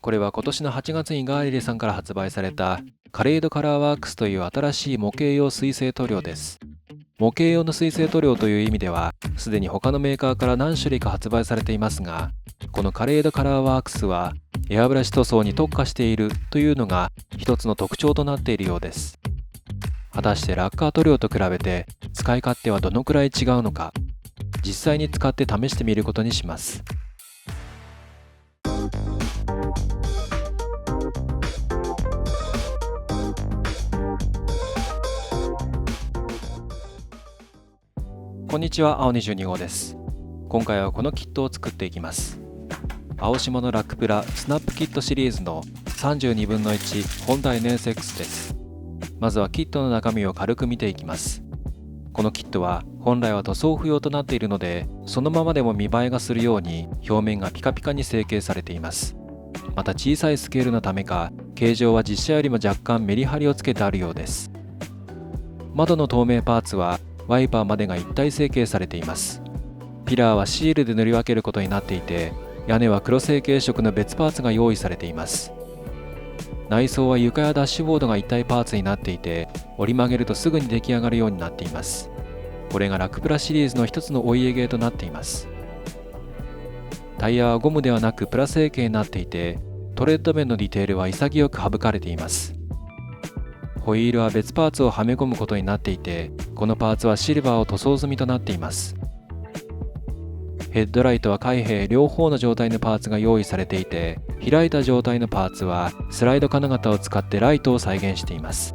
これは今年の8月にガーリレさんから発売されたカレードカラーワークスという新しい模型用水性塗料です。模型用の水性塗料という意味では、すでに他のメーカーから何種類か発売されていますが、このカレードカラーワークスはエアブラシ塗装に特化しているというのが一つの特徴となっているようです。果たしてラッカー塗料と比べて使い勝手はどのくらい違うのか、実際に使って試してみることにします。こんにちは、青22号です。今回はこのキットを作っていきます。青島のラックプラスナップキットシリーズの32分の1ホンダ NSX です。まずはキットの中身を軽く見ていきます。このキットは本来は塗装不要となっているので、そのままでも見栄えがするように表面がピカピカに成形されています。また小さいスケールのためか、形状は実写よりも若干メリハリをつけてあるようです。窓の透明パーツはワイパーまでが一体成形されています。ピラーはシールで塗り分けることになっていて、屋根は黒成型色の別パーツが用意されています。内装は床やダッシュボードが一体パーツになっていて、折り曲げるとすぐに出来上がるようになっています。これがラクプラシリーズの一つのお家芸となっています。タイヤはゴムではなくプラ成形になっていて、トレッド面のディテールは潔く省かれています。ホイールは別パーツをはめ込むことになっていて、このパーツはシルバーを塗装済みとなっています。ヘッドライトは開閉両方の状態のパーツが用意されていて、開いた状態のパーツはスライド金型を使ってライトを再現しています。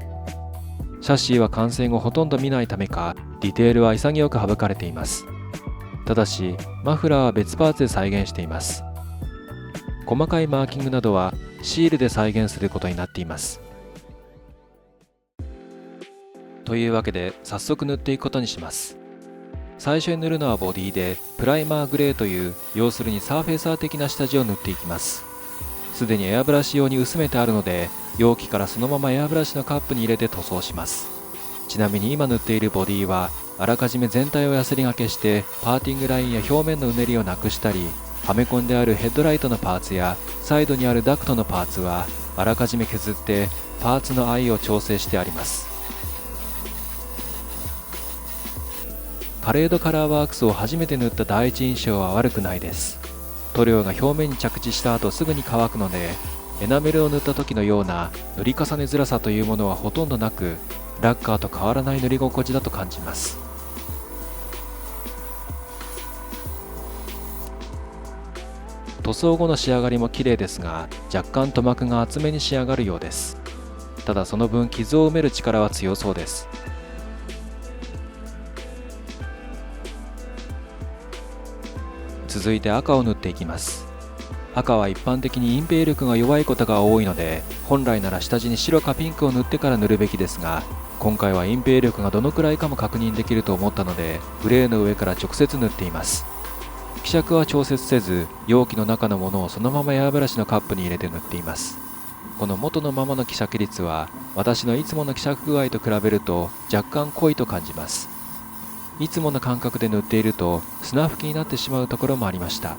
シャシーは完成後ほとんど見ないためか、ディテールは潔く省かれています。ただし、マフラーは別パーツで再現しています。細かいマーキングなどはシールで再現することになっています。というわけで早速塗っていくことにします。最初に塗るのはボディでプライマーグレーという要するにサーフェイサー的な下地を塗っていきます。すでにエアブラシ用に薄めてあるので、容器からそのままエアブラシのカップに入れて塗装します。ちなみに今塗っているボディはあらかじめ全体をヤスリがけしてパーティングラインや表面のうねりをなくしたり、はめ込んであるヘッドライトのパーツやサイドにあるダクトのパーツはあらかじめ削ってパーツの合いを調整してあります。カレードカラーワークスを初めて塗った第一印象は悪くないです。塗料が表面に着地した後すぐに乾くので、エナメルを塗った時のような塗り重ねづらさというものはほとんどなく、ラッカーと変わらない塗り心地だと感じます。塗装後の仕上がりも綺麗ですが、若干塗膜が厚めに仕上がるようです。ただその分傷を埋める力は強そうです。続いて赤を塗っていきます。赤は一般的に隠蔽力が弱いことが多いので、本来なら下地に白かピンクを塗ってから塗るべきですが、今回は隠蔽力がどのくらいかも確認できると思ったので、グレーの上から直接塗っています。希釈は調節せず、容器の中のものをそのままエアブラシのカップに入れて塗っています。この元のままの希釈率は、私のいつもの希釈具合と比べると若干濃いと感じます。いつもの感覚で塗っていると砂吹きになってしまうところもありました。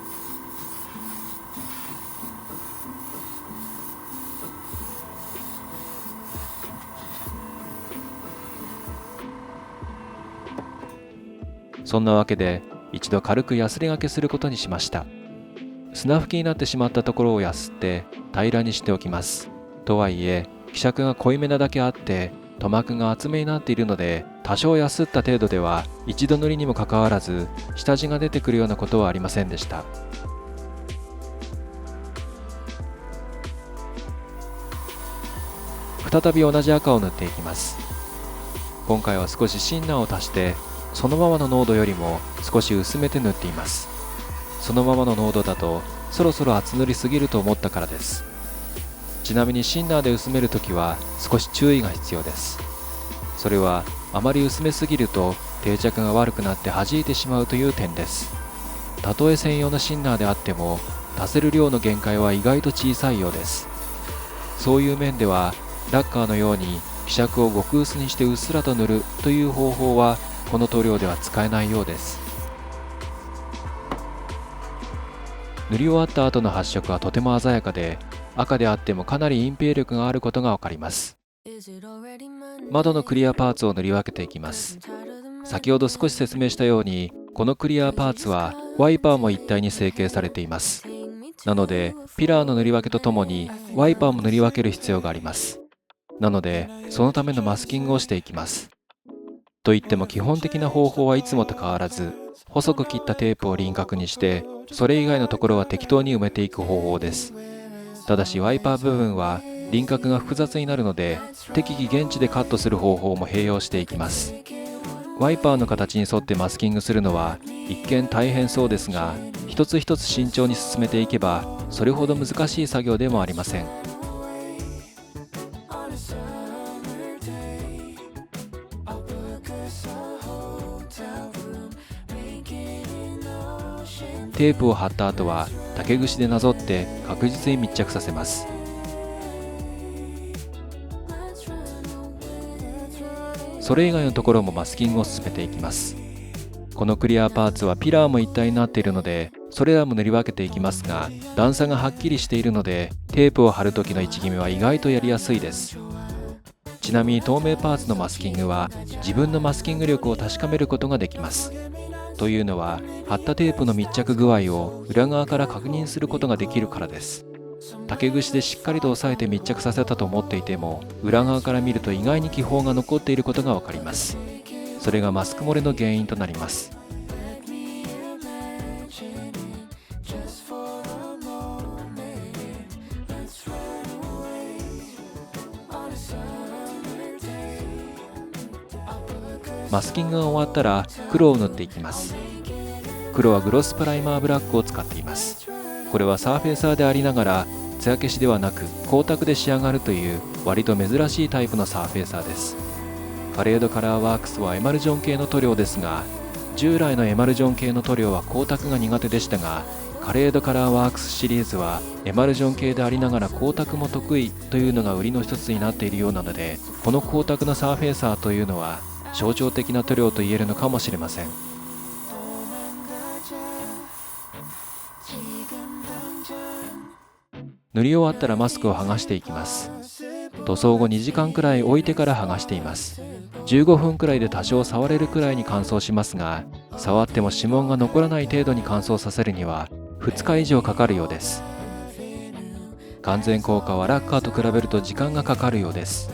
そんなわけで一度軽くヤスリがけすることにしました。砂吹きになってしまったところをやすって平らにしておきます。とはいえ希釈が濃いめなだけあって塗膜が厚めになっているので、多少やすった程度では一度塗りにもかかわらず下地が出てくるようなことはありませんでした。再び同じ赤を塗っていきます。今回は少しシンナーを足してそのままの濃度よりも少し薄めて塗っています。そのままの濃度だとそろそろ厚塗りすぎると思ったからです。ちなみにシンナーで薄めるときは少し注意が必要です。それはあまり薄めすぎると定着が悪くなって弾いてしまうという点です。たとえ専用のシンナーであっても足せる量の限界は意外と小さいようです。そういう面ではラッカーのように希釈を極薄にしてうっすらと塗るという方法はこの塗料では使えないようです。塗り終わった後の発色はとても鮮やかで、赤であってもかなり隠蔽力があることがわかります。窓のクリアパーツを塗り分けていきます。先ほど少し説明したように、このクリアパーツはワイパーも一体に成形されています。なので、ピラーの塗り分けとともにワイパーも塗り分ける必要があります。なので、そのためのマスキングをしていきます。といっても基本的な方法はいつもと変わらず、細く切ったテープを輪郭にして、それ以外のところは適当に埋めていく方法です。ただしワイパー部分は輪郭が複雑になるので、適宜現地でカットする方法も併用していきます。ワイパーの形に沿ってマスキングするのは一見大変そうですが、一つ一つ慎重に進めていけばそれほど難しい作業でもありません。テープを貼った後は竹串でなぞって確実に密着させます。それ以外のところもマスキングを進めていきます。このクリアパーツはピラーも一体になっているので、それらも塗り分けていきますが、段差がはっきりしているので、テープを貼る時の位置決めは意外とやりやすいです。ちなみに透明パーツのマスキングは自分のマスキング力を確かめることができます。というのは、貼ったテープの密着具合を裏側から確認することができるからです。竹串でしっかりと押さえて密着させたと思っていても、裏側から見ると意外に気泡が残っていることがわかります。それがマスク漏れの原因となります。マスキングが終わったら黒を塗っていきます。黒はグロスプライマーブラックを使っています。これはサーフェイサーでありながら艶消しではなく光沢で仕上がるという割と珍しいタイプのサーフェイサーです。カレードカラーワークスはエマルジョン系の塗料ですが、従来のエマルジョン系の塗料は光沢が苦手でしたが、カレードカラーワークスシリーズはエマルジョン系でありながら光沢も得意というのが売りの一つになっているようなので、この光沢のサーフェイサーというのは象徴的な塗料と言えるのかもしれません。塗り終わったらマスクを剥がしていきます。塗装後2時間くらい置いてから剥がしています。15分くらいで多少触れるくらいに乾燥しますが、触っても指紋が残らない程度に乾燥させるには2日以上かかるようです。完全硬化はラッカーと比べると時間がかかるようです。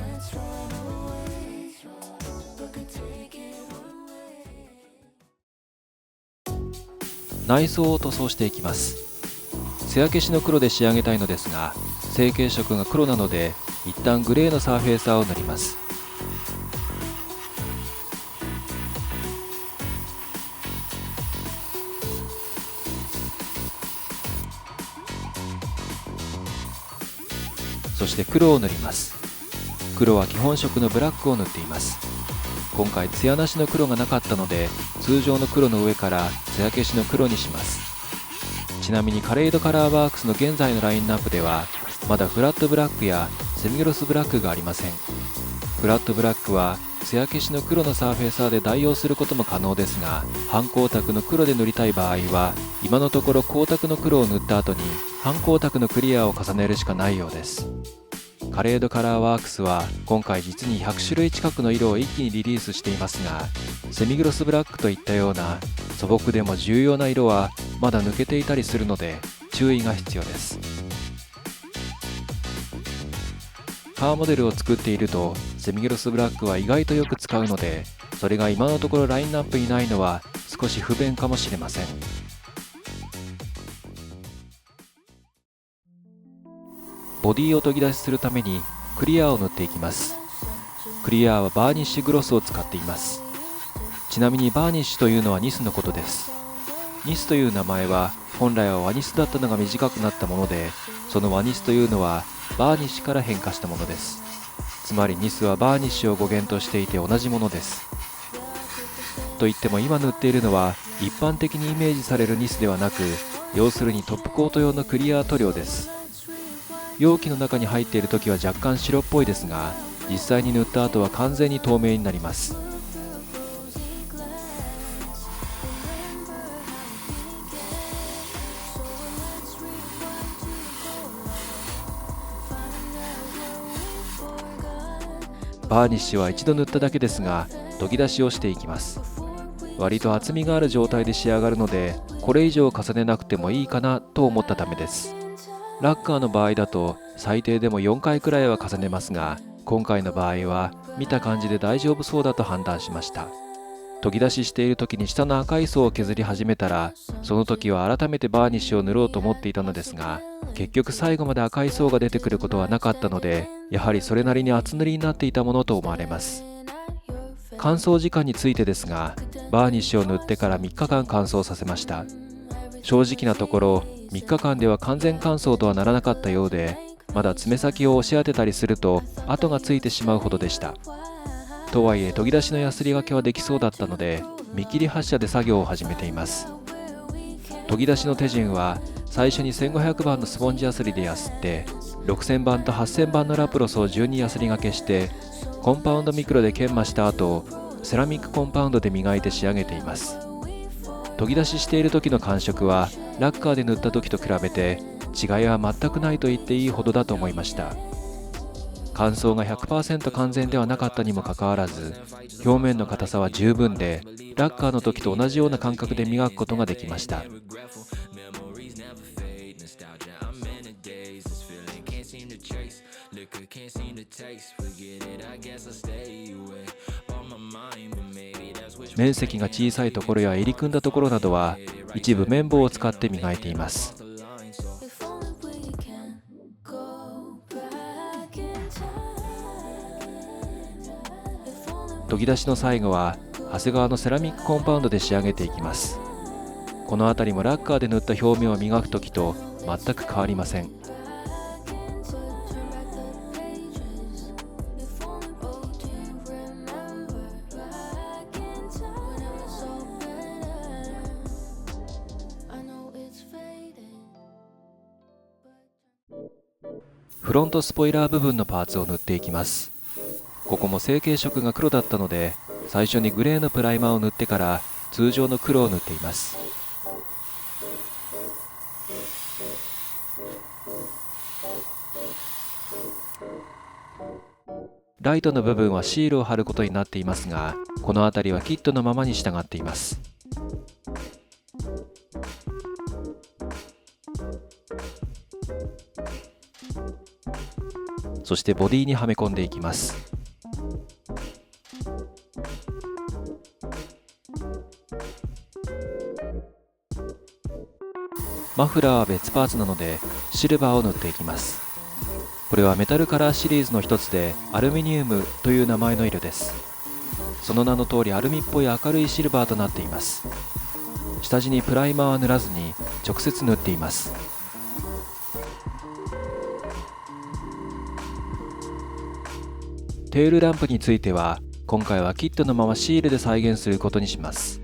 内装を塗装していきます。艶消しの黒で仕上げたいのですが、成型色が黒なので一旦グレーのサーフェイサーを塗ります。そして黒を塗ります。黒は基本色のブラックを塗っています。今回艶なしの黒がなかったので、通常の黒の上から艶消しの黒にします。ちなみにカレードカラーワークスの現在のラインナップでは、まだフラットブラックやセミグロスブラックがありません。フラットブラックは艶消しの黒のサーフェイサーで代用することも可能ですが、半光沢の黒で塗りたい場合は、今のところ光沢の黒を塗った後に半光沢のクリアを重ねるしかないようです。カレードカラーワークスは今回実に100種類近くの色を一気にリリースしていますが、セミグロスブラックといったような素朴でも重要な色はまだ抜けていたりするので注意が必要です。カーモデルを作っているとセミグロスブラックは意外とよく使うので、それが今のところラインナップにないのは少し不便かもしれません。ボディを研ぎ出しするためにクリアを塗っていきます。クリアはバーニッシュグロスを使っています。ちなみにバーニッシュというのはニスのことです。ニスという名前は本来はワニスだったのが短くなったもので、そのワニスというのはバーニッシュから変化したものです。つまりニスはバーニッシュを語源としていて同じものです。といっても今塗っているのは一般的にイメージされるニスではなく、要するにトップコート用のクリア塗料です。容器の中に入っている時は若干白っぽいですが、実際に塗った後は完全に透明になります。バーニッシュは一度塗っただけですが研ぎ出しをしていきます。割と厚みがある状態で仕上がるのでこれ以上重ねなくてもいいかなと思ったためです。ラッカーの場合だと最低でも4回くらいは重ねますが、今回の場合は見た感じで大丈夫そうだと判断しました。研ぎ出ししている時に下の赤い層を削り始めたら、その時は改めてバーニッシュを塗ろうと思っていたのですが、結局最後まで赤い層が出てくることはなかったので、やはりそれなりに厚塗りになっていたものと思われます。乾燥時間についてですが、バーニッシュを塗ってから3日間乾燥させました。正直なところ3日間では完全乾燥とはならなかったようで、まだ爪先を押し当てたりすると跡がついてしまうほどでした。とはいえ研ぎ出しのヤスリがけはできそうだったので、見切り発車で作業を始めています。研ぎ出しの手順は、最初に1500番のスポンジヤスリでヤスって、6000番と8000番のラプロスを順にヤスリがけして、コンパウンドミクロで研磨した後、セラミックコンパウンドで磨いて仕上げています。研ぎ出ししている時の感触はラッカーで塗った時と比べて違いは全くないと言っていいほどだと思いました。乾燥が 100% 完全ではなかったにもかかわらず、表面の硬さは十分でラッカーの時と同じような感覚で磨くことができました。面積が小さいところや入り組んだところなどは一部綿棒を使って磨いています。研ぎ出しの最後は長谷川のセラミックコンパウンドで仕上げていきます。この辺りもラッカーで塗った表面を磨くときと全く変わりません。フロントスポイラー部分のパーツを塗っていきます。ここも成型色が黒だったので、最初にグレーのプライマーを塗ってから通常の黒を塗っています。ライトの部分はシールを貼ることになっていますが、この辺りはキットのままに従っています。そしてボディにはめ込んでいきます。マフラーは別パーツなのでシルバーを塗っていきます。これはメタルカラーシリーズの一つでアルミニウムという名前の色です。その名の通りアルミっぽい明るいシルバーとなっています。下地にプライマーは塗らずに直接塗っています。テールランプについては今回はキットのままシールで再現することにします。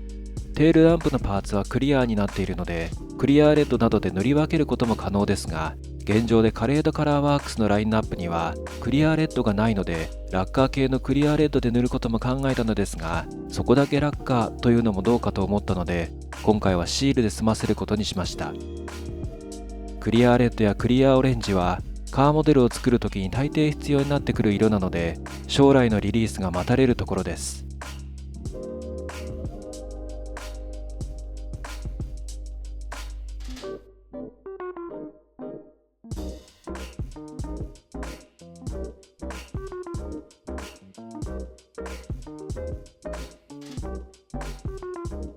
テールランプのパーツはクリアになっているのでクリアレッドなどで塗り分けることも可能ですが、現状でカレードカラーワークスのラインナップにはクリアレッドがないので、ラッカー系のクリアレッドで塗ることも考えたのですが、そこだけラッカーというのもどうかと思ったので、今回はシールで済ませることにしました。クリアレッドやクリアオレンジはカーモデルを作るときに大抵必要になってくる色なので、将来のリリースが待たれるところです。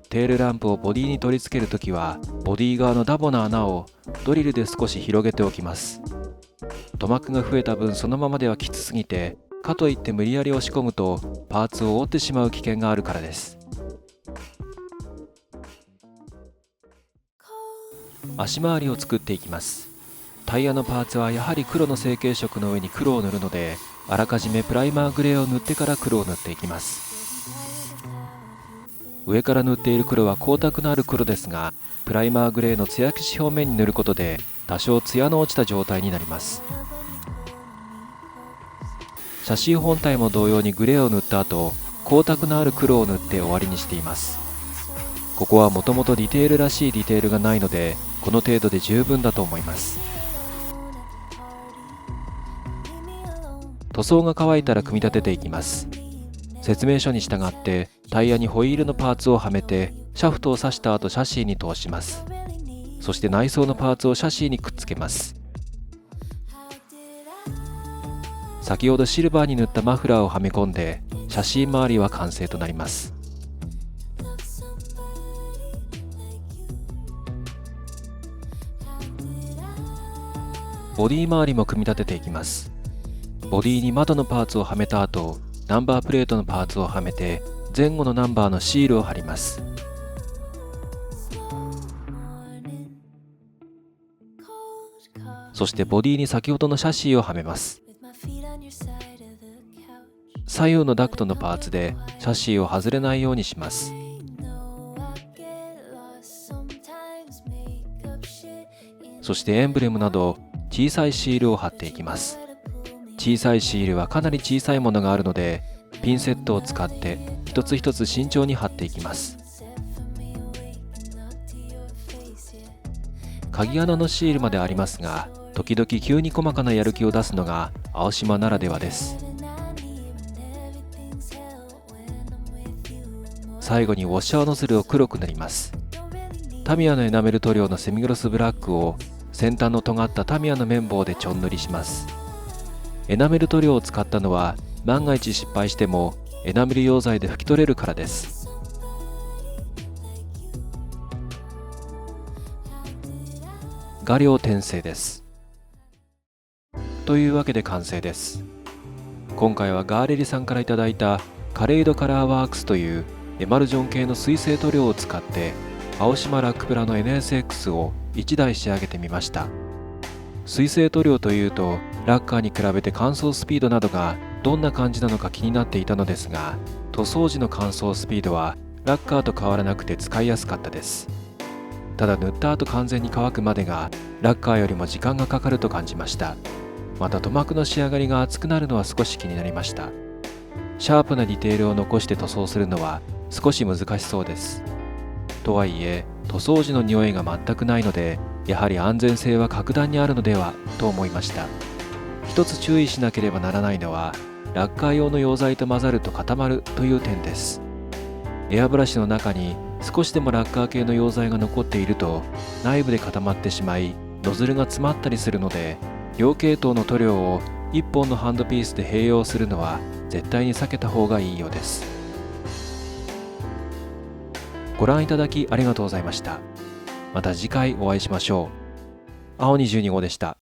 テールランプをボディに取り付けるときは、ボディ側のダボな穴をドリルで少し広げておきます。塗膜が増えた分そのままではきつすぎて、かといって無理やり押し込むとパーツを折ってしまう危険があるからです。足回りを作っていきます。タイヤのパーツはやはり黒の成型色の上に黒を塗るので、あらかじめプライマーグレーを塗ってから黒を塗っていきます。上から塗っている黒は光沢のある黒ですが、プライマーグレーの艶消し表面に塗ることで多少艶の落ちた状態になります。シャシー本体も同様にグレーを塗った後、光沢のある黒を塗って終わりにしています。ここはもともとディテールらしいディテールがないので、この程度で十分だと思います。塗装が乾いたら組み立てていきます。説明書に従ってタイヤにホイールのパーツをはめてシャフトを刺した後シャシーに通します。そして内装のパーツをシャシーにくっつけます。先ほどシルバーに塗ったマフラーをはめ込んでシャシー周りは完成となります。ボディ周りも組み立てていきます。ボディに窓のパーツをはめた後、ナンバープレートのパーツをはめて前後のナンバーのシールを貼ります。そしてボディに先ほどのシャシーをはめます。左右のダクトのパーツでシャシーを外れないようにします。そしてエンブレムなど小さいシールを貼っていきます。小さいシールはかなり小さいものがあるので、ピンセットを使って一つ一つ慎重に貼っていきます。鍵穴のシールまでありますが、時々急に細かなやる気を出すのが青島ならではです。最後にウォッシャーノズルを黒く塗ります。タミヤのエナメル塗料のセミグロスブラックを先端の尖ったタミヤの綿棒でちょん塗りします。エナメル塗料を使ったのは万が一失敗してもエナメル溶剤で拭き取れるからです。画料転生です。というわけで完成です。今回はガーレリさんからいただいたカレイドカラーワークスというエマルジョン系の水性塗料を使って青島ラックプラの NSX を1台仕上げてみました。水性塗料というとラッカーに比べて乾燥スピードなどがどんな感じなのか気になっていたのですが、塗装時の乾燥スピードはラッカーと変わらなくて使いやすかったです。ただ塗った後完全に乾くまでがラッカーよりも時間がかかると感じました。また塗膜の仕上がりが厚くなるのは少し気になりました。シャープなディテールを残して塗装するのは少し難しそうです。とはいえ塗装時の匂いが全くないので、やはり安全性は格段にあるのではと思いました。一つ注意しなければならないのはラッカー用の溶剤と混ざると固まるという点です。エアブラシの中に少しでもラッカー系の溶剤が残っていると内部で固まってしまいノズルが詰まったりするので、両系統の塗料を1本のハンドピースで併用するのは絶対に避けた方がいいようです。ご覧いただきありがとうございました。また次回お会いしましょう。青22号でした。